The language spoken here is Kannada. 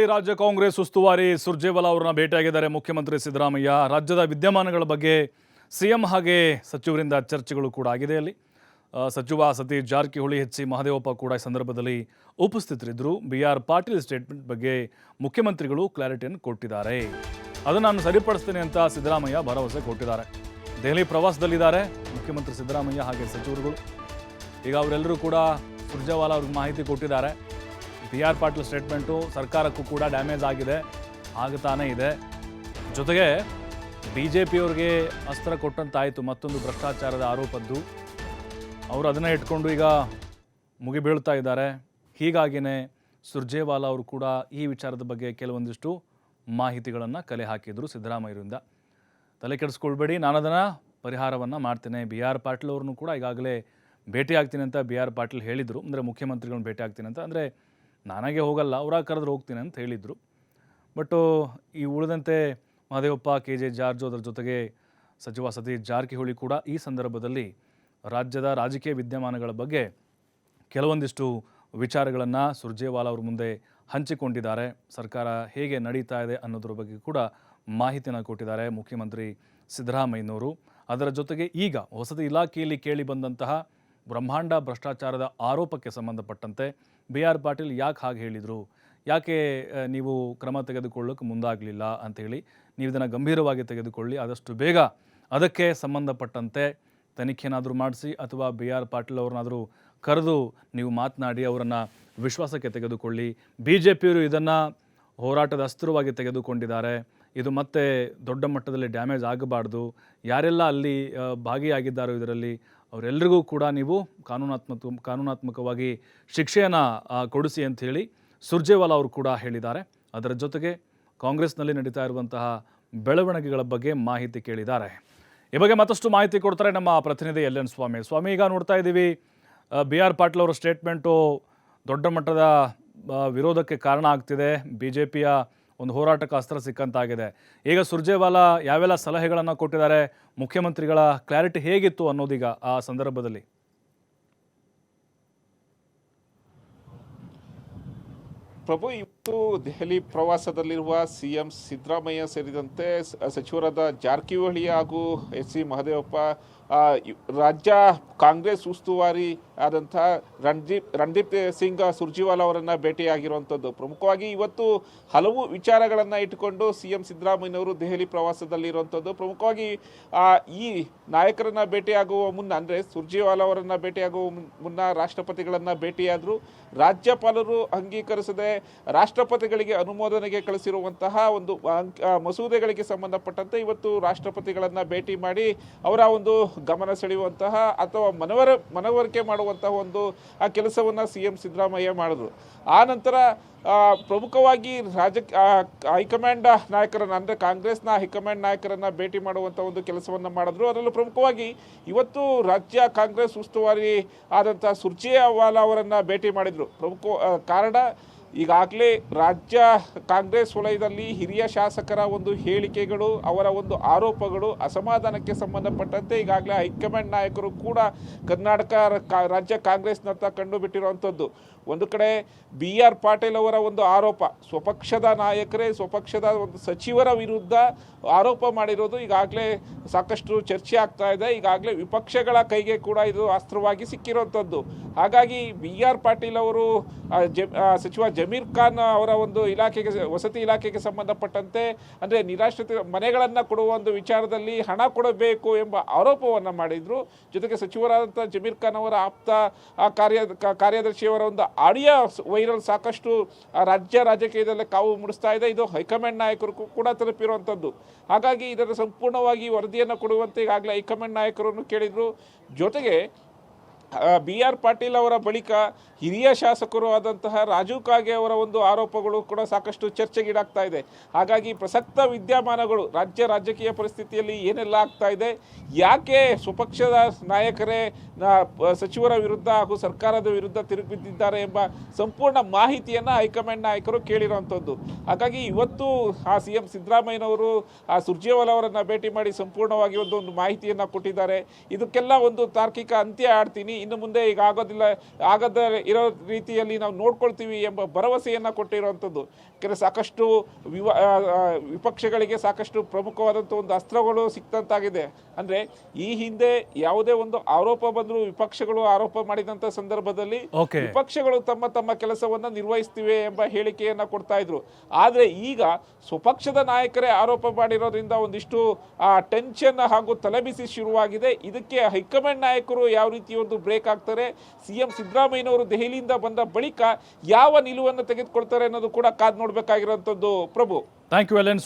ರಾಜ್ಯ ಕಾಂಗ್ರೆಸ್ ಉಸ್ತುವಾರಿ ಸುರ್ಜೇವಾಲಾ ಅವರನ್ನ ಭೇಟಿಯಾಗಿದ್ದಾರೆ ಮುಖ್ಯಮಂತ್ರಿ ಸಿದ್ದರಾಮಯ್ಯ. ರಾಜ್ಯದ ವಿದ್ಯಮಾನಗಳ ಬಗ್ಗೆ ಸಿಎಂ ಹಾಗೆ ಸಚಿವರಿಂದ ಚರ್ಚೆಗಳು ಕೂಡ ಆಗಿದೆ. ಅಲ್ಲಿ ಸಚಿವ ಸತೀಶ್ ಜಾರಕಿಹೊಳಿ, ಎಚ್.ಸಿ. ಮಹದೇವಪ್ಪ ಕೂಡ ಈ ಸಂದರ್ಭದಲ್ಲಿ ಉಪಸ್ಥಿತರಿದ್ದರು. ಬಿ.ಆರ್. ಪಾಟೀಲ್ ಸ್ಟೇಟ್ಮೆಂಟ್ ಬಗ್ಗೆ ಮುಖ್ಯಮಂತ್ರಿಗಳು ಕ್ಲಾರಿಟಿಯನ್ನು ಕೊಟ್ಟಿದ್ದಾರೆ. ಅದನ್ನು ನಾನು ಸರಿಪಡಿಸ್ತೇನೆ ಅಂತ ಸಿದ್ದರಾಮಯ್ಯ ಭರವಸೆ ಕೊಟ್ಟಿದ್ದಾರೆ. ದೆಹಲಿ ಪ್ರವಾಸದಲ್ಲಿದ್ದಾರೆ ಮುಖ್ಯಮಂತ್ರಿ ಸಿದ್ದರಾಮಯ್ಯ ಹಾಗೆ ಸಚಿವರುಗಳು. ಈಗ ಅವರೆಲ್ಲರೂ ಕೂಡ ಸುರ್ಜೇವಾಲಾ ಅವ್ರಿಗೆ ಮಾಹಿತಿ ಕೊಟ್ಟಿದ್ದಾರೆ. ಬಿ.ಆರ್. ಪಾಟೀಲ್ ಸ್ಟೇಟ್ಮೆಂಟು ಸರ್ಕಾರಕ್ಕೂ ಕೂಡ ಡ್ಯಾಮೇಜ್ ಆಗಿದೆ, ಆಗ್ತಾನೇ ಇದೆ. ಜೊತೆಗೆ BJPಯವ್ರಿಗೆ ಅಸ್ತ್ರ ಕೊಟ್ಟಂತಾಯಿತು ಮತ್ತೊಂದು ಭ್ರಷ್ಟಾಚಾರದ ಆರೋಪದ್ದು. ಅವರು ಅದನ್ನೇ ಇಟ್ಕೊಂಡು ಈಗ ಮುಗಿಬೀಳ್ತಾ ಇದ್ದಾರೆ. ಹೀಗಾಗಿಯೇ ಸುರ್ಜೇವಾಲಾ ಅವರು ಕೂಡ ಈ ವಿಚಾರದ ಬಗ್ಗೆ ಕೆಲವೊಂದಿಷ್ಟು ಮಾಹಿತಿಗಳನ್ನು ಕಲೆ ಹಾಕಿದರು ಸಿದ್ದರಾಮಯ್ಯರಿಂದ. ತಲೆ ಕೆಡಿಸ್ಕೊಳ್ಬೇಡಿ, ನಾನು ಅದನ್ನು ಪರಿಹಾರವನ್ನು ಮಾಡ್ತೇನೆ. ಬಿ.ಆರ್. ಪಾಟೀಲ್ ಅವ್ರನ್ನೂ ಕೂಡ ಈಗಾಗಲೇ ಭೇಟಿ ಆಗ್ತೀನಿ ಅಂತ ಬಿ.ಆರ್. ಪಾಟೀಲ್ ಹೇಳಿದರು. ಅಂದರೆ ಮುಖ್ಯಮಂತ್ರಿಗಳನ್ನ ಭೇಟಿ ಆಗ್ತೀನಿ ಅಂತ, ಅಂದರೆ ನಾನಾಗೆ ಹೋಗಲ್ಲ, ಅವರ ಕರೆದ್ರೆ ಹೋಗ್ತೀನಿ ಅಂತ ಹೇಳಿದರು. ಬಟ್ ಈ ಉಳಿದಂತೆ ಮಹದೇವಪ್ಪ, KJ ಜಾರ್ಜ್, ಅದರ ಜೊತೆಗೆ ಸಚಿವ ಸತೀಶ್ ಜಾರಕಿಹೊಳಿ ಕೂಡ ಈ ಸಂದರ್ಭದಲ್ಲಿ ರಾಜ್ಯದ ರಾಜಕೀಯ ವಿದ್ಯಮಾನಗಳ ಬಗ್ಗೆ ಕೆಲವೊಂದಿಷ್ಟು ವಿಚಾರಗಳನ್ನು ಸುರ್ಜೇವಾಲಾ ಅವ್ರ ಮುಂದೆ ಹಂಚಿಕೊಂಡಿದ್ದಾರೆ. ಸರ್ಕಾರ ಹೇಗೆ ನಡೀತಾ ಇದೆ ಅನ್ನೋದ್ರ ಬಗ್ಗೆ ಕೂಡ ಮಾಹಿತಿಯನ್ನು ಕೊಟ್ಟಿದ್ದಾರೆ ಮುಖ್ಯಮಂತ್ರಿ ಸಿದ್ದರಾಮಯ್ಯನವರು. ಅದರ ಜೊತೆಗೆ ಈಗ ವಸತಿ ಇಲಾಖೆಯಲ್ಲಿ ಕೇಳಿ ಬಂದಂತಹ ಬ್ರಹ್ಮಾಂಡ ಭ್ರಷ್ಟಾಚಾರದ ಆರೋಪಕ್ಕೆ ಸಂಬಂಧಪಟ್ಟಂತೆ ಬಿ.ಆರ್. ಪಾಟೀಲ್ ಯಾಕೆ ಹಾಗೆ ಹೇಳಿದರು, ಯಾಕೆ ನೀವು ಕ್ರಮ ತೆಗೆದುಕೊಳ್ಳೋಕೆ ಮುಂದಾಗಲಿಲ್ಲ ಅಂಥೇಳಿ, ನೀವು ಇದನ್ನು ಗಂಭೀರವಾಗಿ ತೆಗೆದುಕೊಳ್ಳಿ, ಆದಷ್ಟು ಬೇಗ ಅದಕ್ಕೆ ಸಂಬಂಧಪಟ್ಟಂತೆ ತನಿಖೆನಾದರೂ ಮಾಡಿಸಿ ಅಥವಾ ಬಿ.ಆರ್. ಪಾಟೀಲ್ ಅವ್ರನ್ನಾದರೂ ಕರೆದು ನೀವು ಮಾತನಾಡಿ ಅವರನ್ನು ವಿಶ್ವಾಸಕ್ಕೆ ತೆಗೆದುಕೊಳ್ಳಿ. BJPಯವರು ಇದನ್ನು ಹೋರಾಟದ ಅಸ್ತ್ರವಾಗಿ ತೆಗೆದುಕೊಂಡಿದ್ದಾರೆ. ಇದು ಮತ್ತೆ ದೊಡ್ಡ ಮಟ್ಟದಲ್ಲಿ ಡ್ಯಾಮೇಜ್ ಆಗಬಾರ್ದು. ಯಾರೆಲ್ಲ ಅಲ್ಲಿ ಭಾಗಿಯಾಗಿದ್ದಾರೋ ಇದರಲ್ಲಿ ಅವರೆಲ್ಲರಿಗೂ ಕೂಡ ನೀವು ಕಾನೂನಾತ್ಮಕವಾಗಿ ಶಿಕ್ಷೆಯನ್ನು ಕೊಡಿಸಿ ಅಂಥೇಳಿ ಸುರ್ಜೇವಾಲಾ ಅವರು ಕೂಡ ಹೇಳಿದ್ದಾರೆ. ಅದರ ಜೊತೆಗೆ ಕಾಂಗ್ರೆಸ್ನಲ್ಲಿ ನಡೀತಾ ಇರುವಂತಹ ಬೆಳವಣಿಗೆಗಳ ಬಗ್ಗೆ ಮಾಹಿತಿ ಕೇಳಿದ್ದಾರೆ. ಈ ಬಗ್ಗೆ ಮತ್ತಷ್ಟು ಮಾಹಿತಿ ಕೊಡ್ತಾರೆ ನಮ್ಮ ಪ್ರತಿನಿಧಿ LN ಸ್ವಾಮಿ. ಈಗ ನೋಡ್ತಾ ಇದ್ದೀವಿ, ಬಿ.ಆರ್. ಪಾಟೀಲ್ ಅವರ ಸ್ಟೇಟ್ಮೆಂಟು ದೊಡ್ಡ ಮಟ್ಟದ ವಿರೋಧಕ್ಕೆ ಕಾರಣ ಆಗ್ತಿದೆ. BJPಯ ಒಂದು ಹೋರಾಟಕ್ಕೆ ಅಸ್ತ್ರ ಸಿಕ್ಕಂತಾಗಿದೆ. ಈಗ ಸುರ್ಜೇವಾಲಾ ಯಾವೆಲ್ಲ ಸಲಹೆಗಳನ್ನು ಕೊಟ್ಟಿದ್ದಾರೆ, ಮುಖ್ಯಮಂತ್ರಿಗಳ ಕ್ಲಾರಿಟಿ ಹೇಗಿತ್ತು ಅನ್ನೋದೀಗ ಆ ಸಂದರ್ಭದಲ್ಲಿ? ಪ್ರಭು, ಇವತ್ತು ದೆಹಲಿ ಪ್ರವಾಸದಲ್ಲಿರುವ CM ಸಿದ್ದರಾಮಯ್ಯ ಸೇರಿದಂತೆ ಸಚಿವರಾದ ಜಾರಕಿಹೊಳಿ ಹಾಗೂ ಎಚ್.ಸಿ. ಮಹದೇವಪ್ಪ, ರಾಜ್ಯ ಕಾಂಗ್ರೆಸ್ ಉಸ್ತುವಾರಿ ಆದಂಥ ರಣದೀಪ್ ಸಿಂಗ್ ಸುರ್ಜೇವಾಲಾ ಅವರನ್ನು ಭೇಟಿಯಾಗಿರುವಂಥದ್ದು. ಪ್ರಮುಖವಾಗಿ ಇವತ್ತು ಹಲವು ವಿಚಾರಗಳನ್ನು ಇಟ್ಟುಕೊಂಡು CM ಸಿದ್ದರಾಮಯ್ಯನವರು ದೆಹಲಿ ಪ್ರವಾಸದಲ್ಲಿರುವಂಥದ್ದು. ಪ್ರಮುಖವಾಗಿ ಈ ನಾಯಕರನ್ನು ಭೇಟಿಯಾಗುವ ಮುನ್ನ, ಅಂದರೆ ಸುರ್ಜೇವಾಲಾ ಅವರನ್ನು ಭೇಟಿಯಾಗುವ ಮುನ್ನ ರಾಷ್ಟ್ರಪತಿಗಳನ್ನು ಭೇಟಿಯಾದರು. ರಾಜ್ಯಪಾಲರು ಅಂಗೀಕರಿಸದೆ ರಾಷ್ಟ್ರಪತಿಗಳಿಗೆ ಅನುಮೋದನೆಗೆ ಕಳಿಸಿರುವಂತಹ ಒಂದು ಮಸೂದೆಗಳಿಗೆ ಸಂಬಂಧಪಟ್ಟಂತೆ ಇವತ್ತು ರಾಷ್ಟ್ರಪತಿಗಳನ್ನು ಭೇಟಿ ಮಾಡಿ ಅವರ ಒಂದು ಗಮನ ಸೆಳೆಯುವಂತಹ ಅಥವಾ ಮನವರಿಕೆ ಮಾಡುವಂತಹ ಒಂದು ಆ ಕೆಲಸವನ್ನು CM ಸಿದ್ದರಾಮಯ್ಯ ಮಾಡಿದ್ರು. ಆ ನಂತರ ಪ್ರಮುಖವಾಗಿ ಹೈಕಮಾಂಡ್ ನಾಯಕರನ್ನು, ಅಂದರೆ ಕಾಂಗ್ರೆಸ್ನ ಹೈಕಮಾಂಡ್ ನಾಯಕರನ್ನು ಭೇಟಿ ಮಾಡುವಂಥ ಒಂದು ಕೆಲಸವನ್ನು ಮಾಡಿದ್ರು. ಅದರಲ್ಲೂ ಪ್ರಮುಖವಾಗಿ ಇವತ್ತು ರಾಜ್ಯ ಕಾಂಗ್ರೆಸ್ ಉಸ್ತುವಾರಿ ಆದಂಥ ಸುರ್ಜೇವಾಲಾ ಅವರನ್ನು ಭೇಟಿ ಮಾಡಿದರು. ಪ್ರಮುಖ ಕಾರಣ, ಈಗಾಗಲೇ ರಾಜ್ಯ ಕಾಂಗ್ರೆಸ್ ವಲಯದಲ್ಲಿ ಹಿರಿಯ ಶಾಸಕರ ಒಂದು ಹೇಳಿಕೆಗಳು, ಅವರ ಒಂದು ಆರೋಪಗಳು, ಅಸಮಾಧಾನಕ್ಕೆ ಸಂಬಂಧಪಟ್ಟಂತೆ ಈಗಾಗಲೇ ಹೈಕಮಾಂಡ್ ನಾಯಕರು ಕೂಡ ಕರ್ನಾಟಕ ರಾಜ್ಯ ಕಾಂಗ್ರೆಸ್ನತ್ತ ಕಂಡು ಬಿಟ್ಟಿರುವಂಥದ್ದು. ಒಂದು ಕಡೆ ಬಿ.ಆರ್. ಪಾಟೀಲ್ ಅವರ ಒಂದು ಆರೋಪ, ಸ್ವಪಕ್ಷದ ನಾಯಕರೇ ಸ್ವಪಕ್ಷದ ಒಂದು ಸಚಿವರ ವಿರುದ್ಧ ಆರೋಪ ಮಾಡಿರೋದು ಈಗಾಗಲೇ ಸಾಕಷ್ಟು ಚರ್ಚೆ ಆಗ್ತಾ ಇದೆ. ಈಗಾಗಲೇ ವಿಪಕ್ಷಗಳ ಕೈಗೆ ಕೂಡ ಇದು ಅಸ್ತ್ರವಾಗಿ ಸಿಕ್ಕಿರುವಂಥದ್ದು. ಹಾಗಾಗಿ ಬಿ.ಆರ್. ಪಾಟೀಲ್ ಅವರು ಸಚಿವ ಜಮೀರ್ ಖಾನ್ ಅವರ ಒಂದು ವಸತಿ ಇಲಾಖೆಗೆ ಸಂಬಂಧಪಟ್ಟಂತೆ, ಅಂದರೆ ನಿರಾಶ್ರಿತ ಮನೆಗಳನ್ನು ಕೊಡುವ ಒಂದು ವಿಚಾರದಲ್ಲಿ ಹಣ ಕೊಡಬೇಕು ಎಂಬ ಆರೋಪವನ್ನು ಮಾಡಿದರು. ಜೊತೆಗೆ ಸಚಿವರಾದಂಥ ಜಮೀರ್ ಖಾನ್ ಅವರ ಆಪ್ತ ಕಾರ್ಯದರ್ಶಿಯವರ ಒಂದು ಆಡಿಯೋ ವೈರಲ್ ಸಾಕಷ್ಟು ರಾಜ್ಯ ರಾಜಕೀಯದಲ್ಲೇ ಕಾವು ಮೂಡಿಸ್ತಾ ಇದೆ. ಇದು ಹೈಕಮಾಂಡ್ ನಾಯಕರು ಕೂಡ ತಲುಪಿರುವಂಥದ್ದು. ಹಾಗಾಗಿ ಇದರ ಸಂಪೂರ್ಣವಾಗಿ ವರದಿಯನ್ನು ಕೊಡುವಂತೆ ಈಗಾಗಲೇ ಹೈಕಮಾಂಡ್ ನಾಯಕರನ್ನು ಕೇಳಿದರು. ಜೊತೆಗೆ ಬಿ.ಆರ್. ಪಾಟೀಲ್ ಅವರ ಬಳಿಕ ಹಿರಿಯ ಶಾಸಕರು ಆದಂತಹ ರಾಜು ಕಾಗೆ ಅವರ ಒಂದು ಆರೋಪಗಳು ಕೂಡ ಸಾಕಷ್ಟು ಚರ್ಚೆಗೀಡಾಗ್ತಾ ಇದೆ. ಹಾಗಾಗಿ ಪ್ರಸಕ್ತ ವಿದ್ಯಮಾನಗಳು, ರಾಜ್ಯ ರಾಜಕೀಯ ಪರಿಸ್ಥಿತಿಯಲ್ಲಿ ಏನೆಲ್ಲ ಆಗ್ತಾ ಇದೆ, ಯಾಕೆ ಸ್ವಪಕ್ಷದ ನಾಯಕರೇ ಸಚಿವರ ವಿರುದ್ಧ ಹಾಗೂ ಸರ್ಕಾರದ ವಿರುದ್ಧ ತಿರುಗಿಬಿದ್ದಿದ್ದಾರೆ ಎಂಬ ಸಂಪೂರ್ಣ ಮಾಹಿತಿಯನ್ನು ಹೈಕಮಾಂಡ್ ನಾಯಕರು ಕೇಳಿರುವಂಥದ್ದು. ಹಾಗಾಗಿ ಇವತ್ತು CM ಸಿದ್ದರಾಮಯ್ಯನವರು ಸುರ್ಜೇವಾಲಾ ಅವರನ್ನು ಭೇಟಿ ಮಾಡಿ ಸಂಪೂರ್ಣವಾಗಿ ಒಂದು ಮಾಹಿತಿಯನ್ನು ಕೊಟ್ಟಿದ್ದಾರೆ. ಇದಕ್ಕೆಲ್ಲ ಒಂದು ತಾರ್ಕಿಕ ಅಂತ್ಯ ಆಡ್ತೀನಿ, ಇನ್ನು ಮುಂದೆ ಈಗ ಆಗದ ಇರೋ ರೀತಿಯಲ್ಲಿ ನಾವು ನೋಡ್ಕೊಳ್ತೀವಿ ಎಂಬ ಭರವಸೆಯನ್ನು ಕೊಟ್ಟಿರುವಂಥದ್ದು. ಸಾಕಷ್ಟು ವಿಪಕ್ಷಗಳಿಗೆ ಸಾಕಷ್ಟು ಪ್ರಮುಖವಾದಂಥ ಒಂದು ಅಸ್ತ್ರಗಳು ಸಿಕ್ತಂತಾಗಿದೆ. ಅಂದರೆ ಈ ಹಿಂದೆ ಯಾವುದೇ ಒಂದು ಆರೋಪ ಬಂದರೂ ವಿಪಕ್ಷಗಳು ಆರೋಪ ಮಾಡಿದಂಥ ಸಂದರ್ಭದಲ್ಲಿ ವಿಪಕ್ಷಗಳು ತಮ್ಮ ತಮ್ಮ ಕೆಲಸವನ್ನು ನಿರ್ವಹಿಸ್ತಿವೆ ಎಂಬ ಹೇಳಿಕೆಯನ್ನು ಕೊಡ್ತಾ ಇದ್ರು. ಆದರೆ ಈಗ ಸ್ವಪಕ್ಷದ ನಾಯಕರೇ ಆರೋಪ ಮಾಡಿರೋದ್ರಿಂದ ಒಂದಿಷ್ಟು ಟೆನ್ಷನ್ ಹಾಗೂ ತಲೆಬಿಸಿ ಶುರುವಾಗಿದೆ. ಇದಕ್ಕೆ ಹೈಕಮಾಂಡ್ ನಾಯಕರು ಯಾವ ರೀತಿ ಒಂದು ಬ್ರೇಕ್ ಆಗ್ತಾರೆ, ಸಿಎಂ ಸಿದ್ದರಾಮಯ್ಯನವರು ದೆಹಲಿಯಿಂದ ಬಂದ ಬಳಿಕ ಯಾವ ನಿಲುವನ್ನು ತೆಗೆದುಕೊಳ್ತಾರೆ ಅನ್ನೋದು ಕೂಡ ಕಾದು ನೋಡಬೇಕಾಗಿರುವಂಥದ್ದು. ಪ್ರಭು, ಥ್ಯಾಂಕ್ ಯು ಎಲ್ ಎನ್